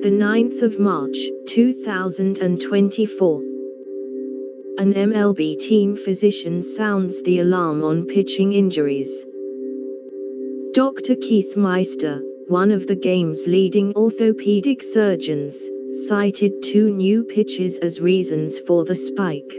The 9th of March, 2024. An M.L.B team physician sounds the alarm on pitching injuries. Dr. Keith Meister, one of the game's leading orthopedic surgeons, cited 2 new pitches as reasons for the spike.